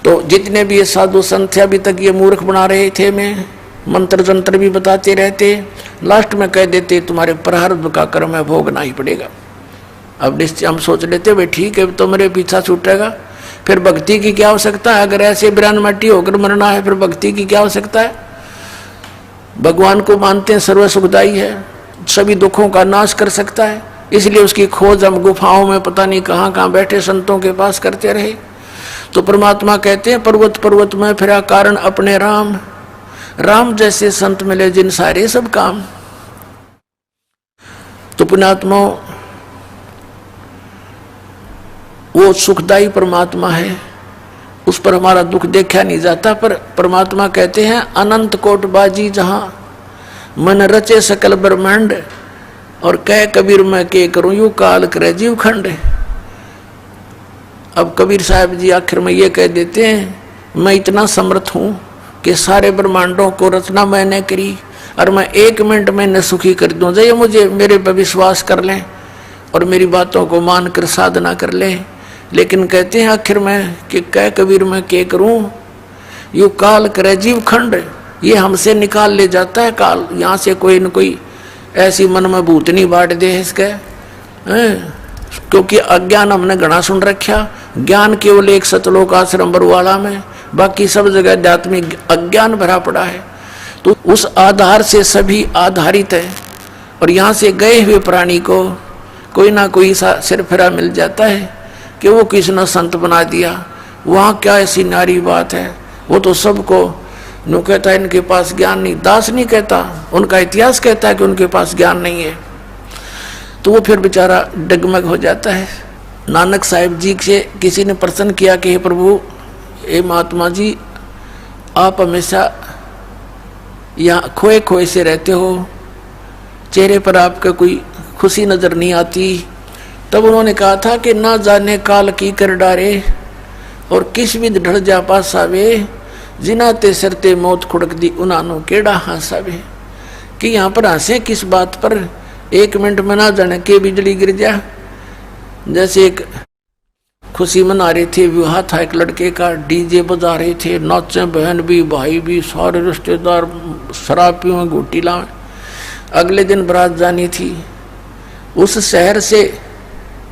तो जितने भी ये साधु संत थे अभी तक ये मूर्ख बना रहे थे, मैं मंत्र जंत्र भी बताते रहते, लास्ट में कह देते तुम्हारे प्रारब्ध का कर्म है, भोगना ही पड़ेगा। अब निश्चय हम सोच लेते भाई ठीक है तो मेरे पीछा छूटेगा, फिर भक्ति की क्या आवश्यकता है? अगर ऐसे बिरान मट्टी होकर मरना है फिर भक्ति की क्या आवश्यकता है? भगवान को मानते हैं सर्व सुखदाई है, सभी दुखों का नाश कर सकता है, इसलिए उसकी खोज हम गुफाओं में पता नहीं कहाँ कहाँ बैठे संतों के पास करते रहे। तो परमात्मा कहते हैं पर्वत पर्वत में फिरा कारण अपने राम, राम जैसे संत मिले जिन सारे सब काम। तो पुण्यात्मा वो सुखदाई परमात्मा है, उस पर हमारा दुख देखा नहीं जाता। पर परमात्मा कहते हैं अनंत कोट बाजी जहां मन रचे सकल ब्रह्मांड, और कह कबीर मैं के करूं यू काल करे जीव खंड। अब कबीर साहब जी आखिर में ये कह देते हैं मैं इतना समर्थ हूं कि सारे ब्रह्मांडों को रचना मैंने करी और मैं 1 मिनट में न सुखी कर दूं। जय मुझे मेरे पर विश्वास कर लें और मेरी बातों को मानकर साधना कर लें। लेकिन कहते हैं आखिर में कि कह कबीर मैं के करूं यू काल करे जीव खंड, ये हमसे निकाल ले जाता है काल। यहाँ से कोई न कोई ऐसी मन में भूतनी बांट दे इसके, क्योंकि अज्ञान हमने घना सुन रखा। ज्ञान केवल एक सतलोक आश्रम बरुवाला में, बाकी सब जगह आध्यात्मिक अज्ञान भरा पड़ा है। तो उस आधार से सभी आधारित है, और यहाँ से गए हुए प्राणी को कोई ना कोई सिर फिरा मिल जाता है कि वो किसी ने संत बना दिया। वहाँ क्या ऐसी नारी बात है, वो तो सबको नु कहता है इनके पास ज्ञान नहीं। दास नहीं कहता, उनका इतिहास कहता है कि उनके पास ज्ञान नहीं है। तो वो फिर बेचारा डगमग हो जाता है। नानक साहिब जी से किसी ने प्रश्न किया कि हे प्रभु, हे महात्मा जी, आप हमेशा यहाँ खोए खोए से रहते हो, चेहरे पर आपका कोई खुशी नजर नहीं आती। तब उन्होंने कहा था कि ना जाने काल की कर डारे और किस विध ढड़ जा पासावे, जिनाते सरते मौत खुड़क दी उनानो केड़ा हासावे। कि यहाँ पर हंसे किस बात पर, 1 मिनट में ना जाने के बिजली गिर जा। जैसे एक खुशी मना रहे थे, विवाह था एक लड़के का, डीजे बजा रहे थे, नाचे बहन भी भाई भी सारे रिश्तेदार, शराब पियो घूटी लाए। अगले दिन बारात जानी थी। उस शहर से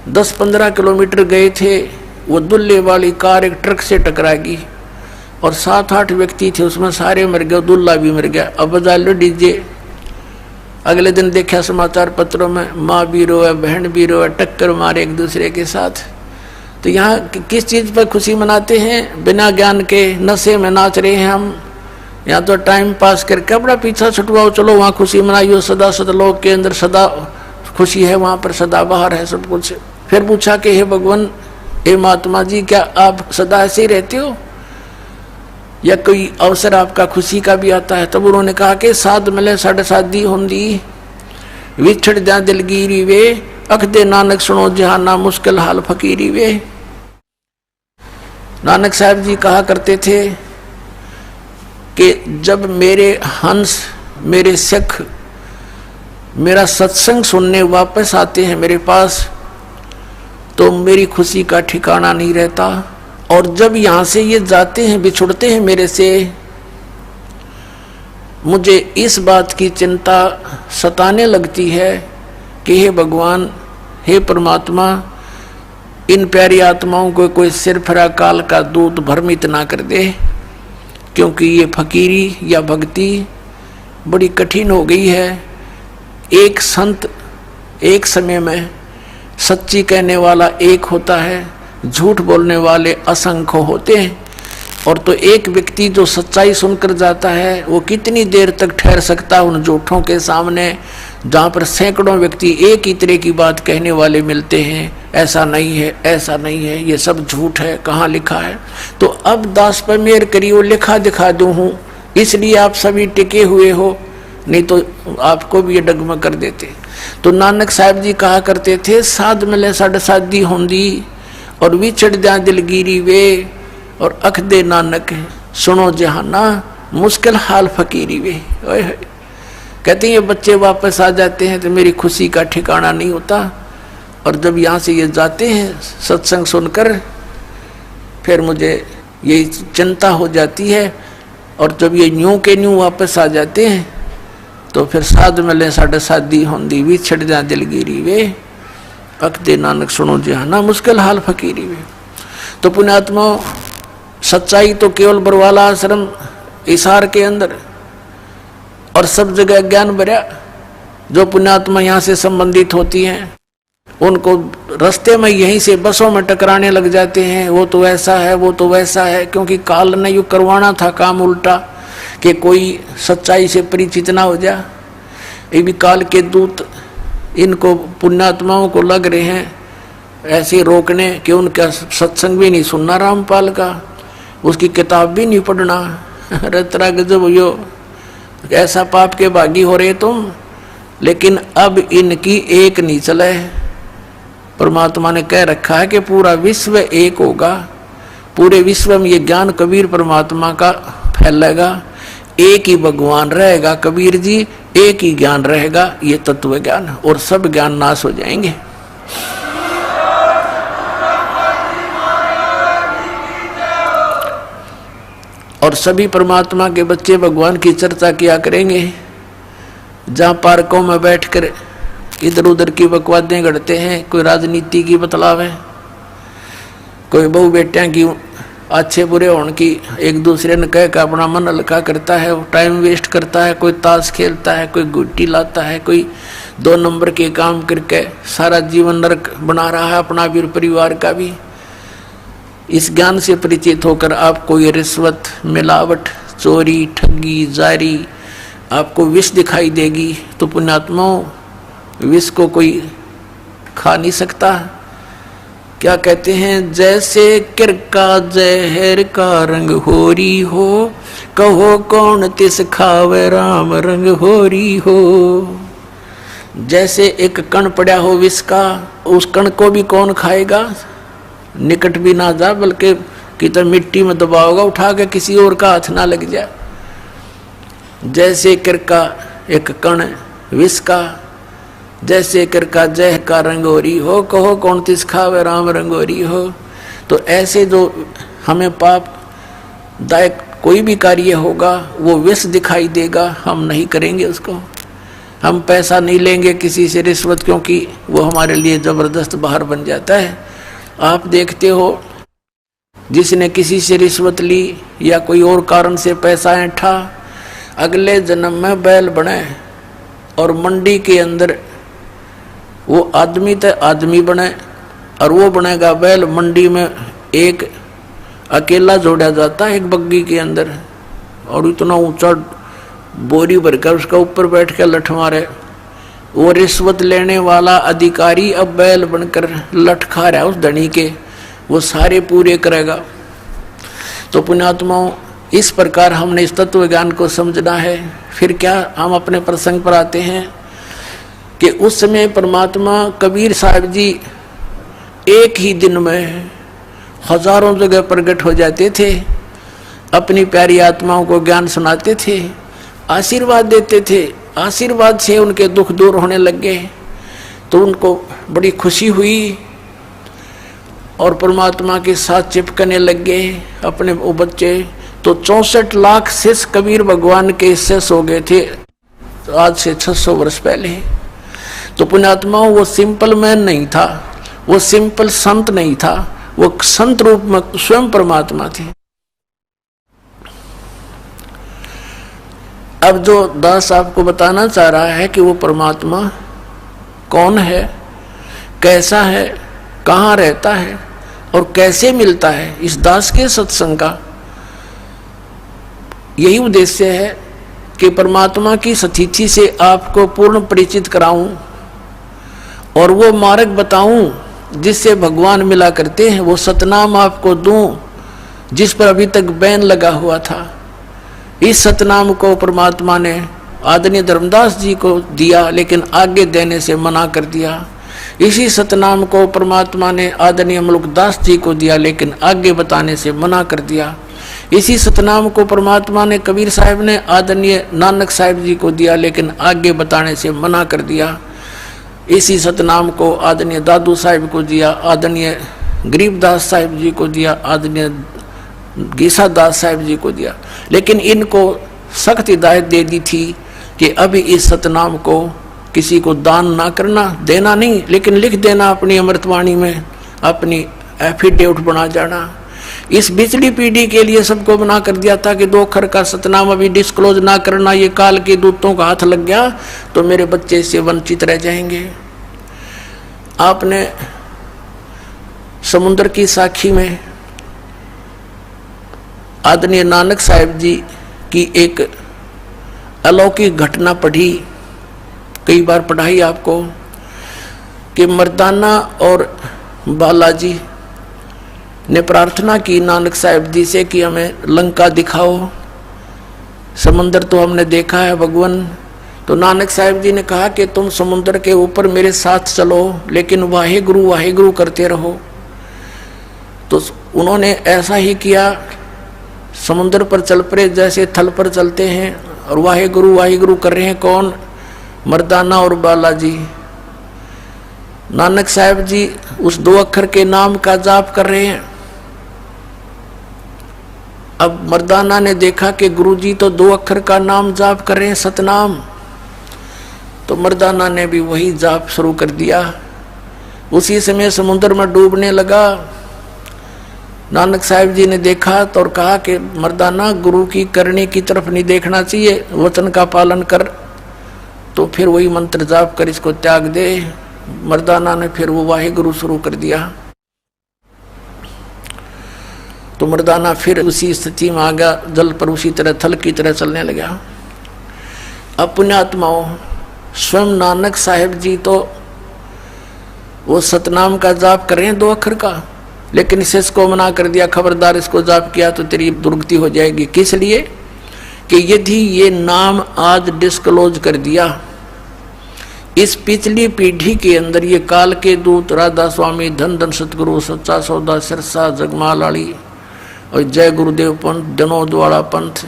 10-15 किलोमीटर गए थे, वो दुल्हे वाली कार एक ट्रक से टकराएगी और 7-8 व्यक्ति थे, उसमें सारे मर गए, दुल्हा भी मर गया। अब बजा लो डीजे। अगले दिन देखा समाचार पत्रों में, माँ भी रोए बहन भी रोए, टक्कर मारे एक दूसरे के साथ। तो यहाँ किस चीज़ पर खुशी मनाते हैं? बिना ज्ञान के नशे में नाच रहे हैं हम। यहाँ तो टाइम पास करके अपना पीछा छुटवाओ, चलो वहाँ खुशी मनाइयो, सदा सतलोक के अंदर सदा खुशी है, वहाँ पर सदा बाहर है सब कुछ। फिर पूछा कि हे भगवान, हे महात्मा जी, क्या आप सदा ऐसे ही रहते हो या कोई अवसर आपका खुशी का भी आता है? तब उन्होंने कहा कि साध मिले साढ़े शादी होंदी, विछड़ जा दिलगिरी वे, अख दे नानक सुनो जहाना मुश्किल हाल फकीरी वे। नानक साहब जी कहा करते थे कि जब मेरे हंस, मेरे सिख मेरा सत्संग सुनने वापस आते हैं मेरे पास, तो मेरी खुशी का ठिकाना नहीं रहता। और जब यहाँ से ये जाते हैं, बिछुड़ते हैं मेरे से, मुझे इस बात की चिंता सताने लगती है कि हे भगवान, हे परमात्मा, इन प्यारी आत्माओं को कोई सिर फिरा काल का दूत भ्रमित ना कर दे, क्योंकि ये फकीरी या भक्ति बड़ी कठिन हो गई है। एक संत एक समय में सच्ची कहने वाला एक होता है, झूठ बोलने वाले असंख्य होते हैं। और तो एक व्यक्ति जो सच्चाई सुनकर जाता है, वो कितनी देर तक ठहर सकता है उन झूठों के सामने, जहाँ पर सैकड़ों व्यक्ति एक ही तरह की बात कहने वाले मिलते हैं। ऐसा नहीं है, ऐसा नहीं है, ये सब झूठ है, कहाँ लिखा है? तो अब दास पर मेहर करी, वो लिखा दिखा दूँ हूँ, इसलिए आप सभी टिके हुए हो, नहीं तो आपको भी ये डगमग कर देते। तो नानक साहब जी कहा करते थे, साध मिले साढ़े शादी होंदी और विछड़ जा दिलगिरी वे, और अख दे नानक सुनो जहाना मुश्किल हाल फकीरी वे। कहते हैं ये बच्चे वापस आ जाते हैं तो मेरी खुशी का ठिकाना नहीं होता, और जब यहाँ से ये जाते हैं सत्संग सुनकर, फिर मुझे ये चिंता हो जाती है। और जब ये न्यू के न्यू वापस आ जाते हैं तो फिर साध मिले साढ़े शादी होंदी भी छड़ जा दिलगिरी वे अकदे नानक सुनो जहाना मुश्किल हाल फकीरी वे। तो पुण्यात्मा सच्चाई तो केवल बरवाला आश्रम इसार के अंदर और सब जगह ज्ञान भरा। जो पुण्यात्मा यहाँ से संबंधित होती हैं उनको रास्ते में यहीं से बसों में टकराने लग जाते हैं, वो तो ऐसा है वो तो वैसा है, क्योंकि काल ने यूँ करवाना था काम उल्टा कि कोई सच्चाई से परिचित ना हो जा। ये भी काल के दूत इनको पुण्यात्माओं को लग रहे हैं ऐसे रोकने कि उनका सत्संग भी नहीं सुनना, रामपाल का उसकी किताब भी नहीं पढ़ना। रतरा गजब यो ऐसा पाप के भागी हो रहे तुम। लेकिन अब इनकी एक नहीं चले। परमात्मा ने कह रखा है कि पूरा विश्व एक होगा, पूरे विश्व में ये ज्ञान कबीर परमात्मा का फैलेगा, एक ही भगवान रहेगा कबीर जी, एक ही ज्ञान रहेगा ये तत्व ज्ञान, और सब ज्ञान नाश हो जाएंगे। और सभी परमात्मा के बच्चे भगवान की चर्चा किया करेंगे। जहाँ पार्कों में बैठकर इधर उधर की बकवादें गढ़ते हैं, कोई राजनीति की बतलावे, कोई बहू बेटियां की अच्छे बुरे होने की एक दूसरे ने कह के अपना मन हल्का करता है, टाइम वेस्ट करता है, कोई ताश खेलता है, कोई गुट्टी लाता है, कोई 2 नंबर के काम करके सारा जीवन नरक बना रहा है अपना भी परिवार का भी। इस ज्ञान से परिचित होकर आपको ये रिश्वत, मिलावट, चोरी, ठगी, जारी आपको विष दिखाई देगी तो पुण्यात्माओं विष को कोई खा नहीं सकता। क्या कहते हैं, जैसे किरका जहर का रंग होरी हो, कहो कौन तिस खावे राम रंग होरी हो। जैसे एक कण पड़ा हो विष का, उस कण को भी कौन खाएगा, निकट भी ना जा, बल्कि कितना मिट्टी में दबाओगा उठा के, किसी और का हाथ ना लग जाए। जैसे किरका एक कण विष का, जैसे किरका जहर का रंगोरी हो, कहो कौन तिस खावे राम रंगोरी हो। तो ऐसे जो हमें पाप दायक कोई भी कार्य होगा वो विष दिखाई देगा, हम नहीं करेंगे उसको। हम पैसा नहीं लेंगे किसी से रिश्वत, क्योंकि वो हमारे लिए जबरदस्त बाहर बन जाता है। आप देखते हो जिसने किसी से रिश्वत ली या कोई और कारण से पैसा ऐंठा, अगले जन्म में बैल बने और मंडी के अंदर वो आदमी तो आदमी बने और वो बनेगा बैल। मंडी में एक अकेला जोड़ा जाता है एक बग्गी के अंदर, और इतना ऊंचा बोरी भरकर उसका ऊपर बैठ कर लठ मारे। वो रिश्वत लेने वाला अधिकारी अब बैल बनकर लठ खा रहा है उस धनी के, वो सारे पूरे करेगा। तो पुण्यात्माओं इस प्रकार हमने इस तत्व ज्ञान को समझना है। फिर क्या, हम अपने प्रसंग पर आते हैं कि उस समय परमात्मा कबीर साहब जी एक ही दिन में हजारों जगह प्रकट हो जाते थे, अपनी प्यारी आत्माओं को ज्ञान सुनाते थे, आशीर्वाद देते थे। आशीर्वाद से उनके दुख दूर होने लग गए तो उनको बड़ी खुशी हुई और परमात्मा के साथ चिपकने लग गए अपने वो बच्चे। तो 64 लाख शिष्य कबीर भगवान के शिष्य हो गए थे आज से 600 वर्ष पहले। तो पुण्यात्माओं वो सिंपल मैन नहीं था, वो सिंपल संत नहीं था, वो संत रूप में स्वयं परमात्मा थे। अब जो दास आपको बताना चाह रहा है कि वो परमात्मा कौन है, कैसा है, कहाँ रहता है और कैसे मिलता है, इस दास के सत्संग का यही उद्देश्य है कि परमात्मा की सतिथि से आपको पूर्ण परिचित कराऊं और वो मार्ग बताऊं जिससे भगवान मिला करते हैं। वो सतनाम आपको दूं जिस पर अभी तक बैन लगा हुआ था। इस सतनाम को परमात्मा ने आदरणीय धर्मदास जी को दिया, लेकिन आगे देने से मना कर दिया। इसी सतनाम को परमात्मा ने आदरणीय मुल्कदास जी को दिया, लेकिन आगे बताने से मना कर दिया। इसी सतनाम को परमात्मा ने कबीर साहब ने आदरणीय नानक साहब जी को दिया, लेकिन आगे बताने से मना कर दिया। इसी सतनाम को आदरणीय दादू साहब को दिया, आदरणीय गरीबदास साहब जी को दिया, आदरणीय गीसा दास साहब जी को दिया, लेकिन इनको सख्त हिदायत दे दी थी कि अभी इस सतनाम को किसी को दान ना करना, देना नहीं, लेकिन लिख देना अपनी अमृतवाणी में, अपनी एफिडेविट बना जाना। इस पिछली पीढ़ी के लिए सबको बना कर दिया था कि 2 अक्षर का सतनाम अभी डिस्क्लोज ना करना, ये काल के दूतों का हाथ लग गया तो मेरे बच्चे इससे वंचित रह जाएंगे। आपने समुद्र की साखी में आदरणीय नानक साहिब जी की एक अलौकिक घटना पढ़ी, कई बार पढ़ाई आपको, कि मर्दाना और बालाजी ने प्रार्थना की नानक साहिब जी से कि हमें लंका दिखाओ, समुद्र तो हमने देखा है भगवान। तो नानक साहिब जी ने कहा कि तुम समुद्र के ऊपर मेरे साथ चलो, लेकिन वाहेगुरु वाहेगुरु करते रहो। तो उन्होंने ऐसा ही किया, समुद्र पर चल पड़े जैसे थल पर चलते हैं, और वाहेगुरु वाहेगुरु कर रहे हैं। कौन? मर्दाना और बालाजी। नानक साहिब जी उस 2 अक्षर के नाम का जाप कर रहे हैं। अब मर्दाना ने देखा कि गुरुजी तो 2 अक्षर का नाम जाप कर रहे हैं, सतनाम। तो मर्दाना ने भी वही जाप शुरू कर दिया। उसी समय समुद्र में डूबने लगा। नानक साहिब जी ने देखा तो और कहा कि मर्दाना, गुरु की करनी की तरफ नहीं देखना चाहिए, वचन का पालन कर। तो फिर वही मंत्र जाप कर इसको त्याग दे। मर्दाना ने फिर वो वाहेगुरु शुरू कर दिया। तो मर्दाना फिर उसी स्थिति में आ गया, जल पर उसी तरह थल की तरह चलने लगा। अब पुण्यात्माओं, स्वयं नानक साहिब जी तो वो सतनाम का जाप कर रहे हैं 2 अक्षर का, लेकिन इसे इसको मना कर दिया, खबरदार इसको जाप किया तो तेरी दुर्गति हो जाएगी। किस लिए? कि यदि ये नाम आज डिस्क्लोज कर दिया, इस पिछली पीढ़ी के अंदर ये काल के दूत, राधा स्वामी, धन धन सतगुरु, सच्चा सौदा, सिरसा, जगमालाड़ी और जय गुरुदेव पंथ, जनोद वाला पंथ,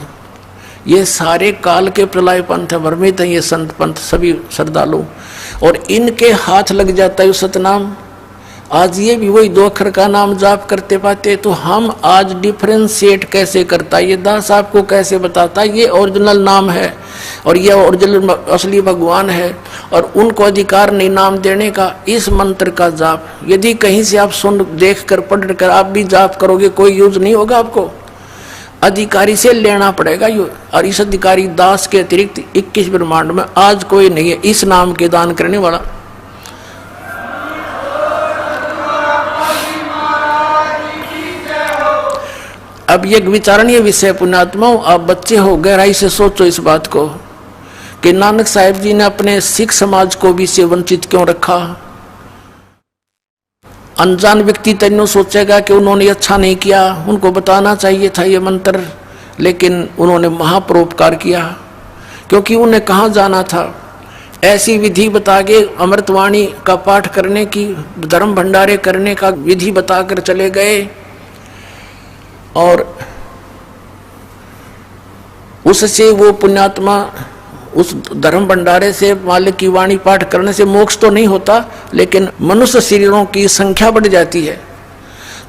ये सारे काल के प्रलय पंथ है, भ्रमित है ये संत पंथ, सभी श्रद्धालु, और इनके हाथ लग जाता है सतनाम। आज ये भी वही 2 अक्षर का नाम जाप करते पाते, तो हम आज डिफरेंशिएट कैसे करता, ये दास आपको कैसे बताता, ये ओरिजिनल नाम है और ये ओरिजिनल असली भगवान है, और उनको अधिकार नहीं नाम देने का। इस मंत्र का जाप यदि कहीं से आप सुन देख कर पढ़ कर आप भी जाप करोगे, कोई यूज नहीं होगा, आपको अधिकारी से लेना पड़ेगा। और इस अधिकारी दास के अतिरिक्त 21 ब्रह्मांड में आज कोई नहीं है इस नाम के दान करने वाला। अब ये विचारणीय विषय पुण्यात्माओं, आप बच्चे हो, गहराई से सोचो इस बात को कि नानक साहिब जी ने अपने सिख समाज को भी से वंचित क्यों रखा। अनजान व्यक्ति तन्नो सोचेगा कि उन्होंने अच्छा नहीं किया, उनको बताना चाहिए था ये मंत्र, लेकिन उन्होंने महापरोपकार किया, क्योंकि उन्हें कहाँ जाना था। ऐसी विधि बता के अमृतवाणी का पाठ करने की, धर्म भंडारे करने का विधि बताकर चले गए, और उससे वो पुण्यात्मा उस धर्म भंडारे से मालिक की वाणी पाठ करने से मोक्ष तो नहीं होता, लेकिन मनुष्य शरीरों की संख्या बढ़ जाती है,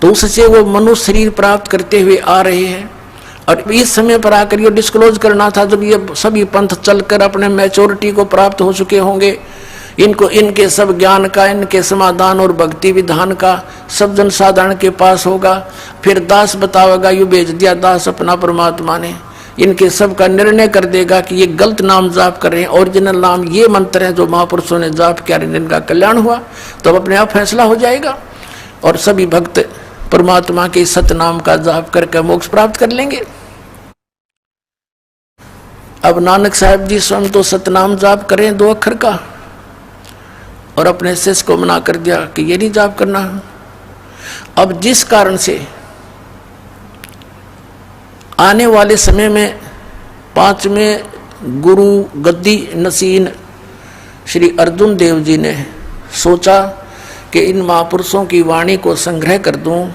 तो उससे वो मनुष्य शरीर प्राप्त करते हुए आ रहे हैं। और इस समय पर आकर ये डिस्क्लोज करना था जब ये सभी पंथ चलकर अपने मैच्योरिटी को प्राप्त हो चुके होंगे, इनको इनके सब ज्ञान का, इनके समाधान और भक्ति विधान का सब जन साधारण के पास होगा। फिर दास बतावेगा, यू भेज दिया दास अपना परमात्मा ने, इनके सब का निर्णय कर देगा कि ये गलत नाम जाप कर रहे हैं, ओरिजिनल नाम ये मंत्र है जो महापुरुषों ने जाप किया, इनका कल्याण हुआ, तो अपने आप फैसला हो जाएगा और सभी भक्त परमात्मा के सतनाम का जाप करके मोक्ष प्राप्त कर लेंगे। अब नानक साहिब जी स्वयं तो सतनाम जाप करें 2 अक्षर का, और अपने शिष्य को मना कर दिया कि ये नहीं जाप करना। अब जिस कारण से आने वाले समय में 5वें गुरु गद्दी नसीन श्री अर्जुन देव जी ने सोचा कि इन महापुरुषों की वाणी को संग्रह कर दूं,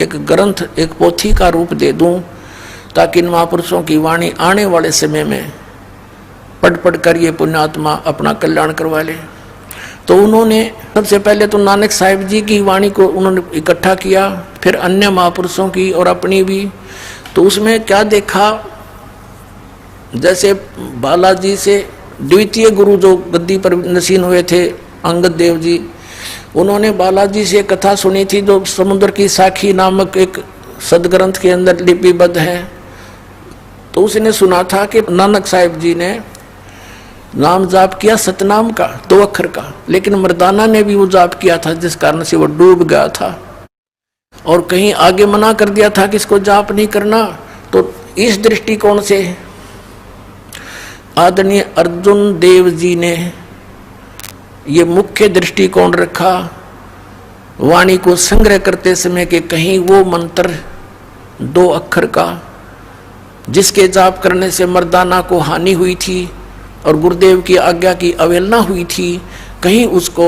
एक ग्रंथ, एक पोथी का रूप दे दूं, ताकि इन महापुरुषों की वाणी आने वाले समय में पढ़ कर ये पुण्यात्मा अपना कल्याण करवा ले। तो उन्होंने सबसे पहले तो नानक साहिब जी की वाणी को उन्होंने इकट्ठा किया, फिर अन्य महापुरुषों की और अपनी भी, तो उसमें क्या देखा, जैसे बालाजी से द्वितीय गुरु जो गद्दी पर नसीन हुए थे अंगद देव जी, उन्होंने बालाजी से कथा सुनी थी जो समुद्र की साखी नामक एक सदग्रंथ के अंदर लिपिबद्ध है। तो उसने सुना था कि नानक साहिब जी ने नाम जाप किया सतनाम का 2 अक्षर का, लेकिन मर्दाना ने भी वो जाप किया था जिस कारण से वो डूब गया था, और कहीं आगे मना कर दिया था कि इसको जाप नहीं करना। तो इस दृष्टिकोण से आदरणीय अर्जुन देव जी ने ये मुख्य दृष्टिकोण रखा वाणी को संग्रह करते समय कि कहीं वो मंत्र 2 अक्षर का जिसके जाप करने से मर्दाना को हानि हुई थी और गुरुदेव की आज्ञा की अवहेलना हुई थी, कहीं उसको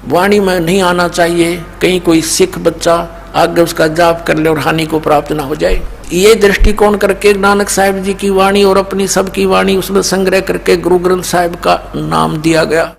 वाणी में नहीं आना चाहिए, कहीं कोई सिख बच्चा आगे उसका जाप कर ले और हानि को प्राप्त ना हो जाए। ये दृष्टिकोण करके नानक साहिब जी की वाणी और अपनी सबकी वाणी उसमें संग्रह करके गुरु ग्रंथ साहिब का नाम दिया गया।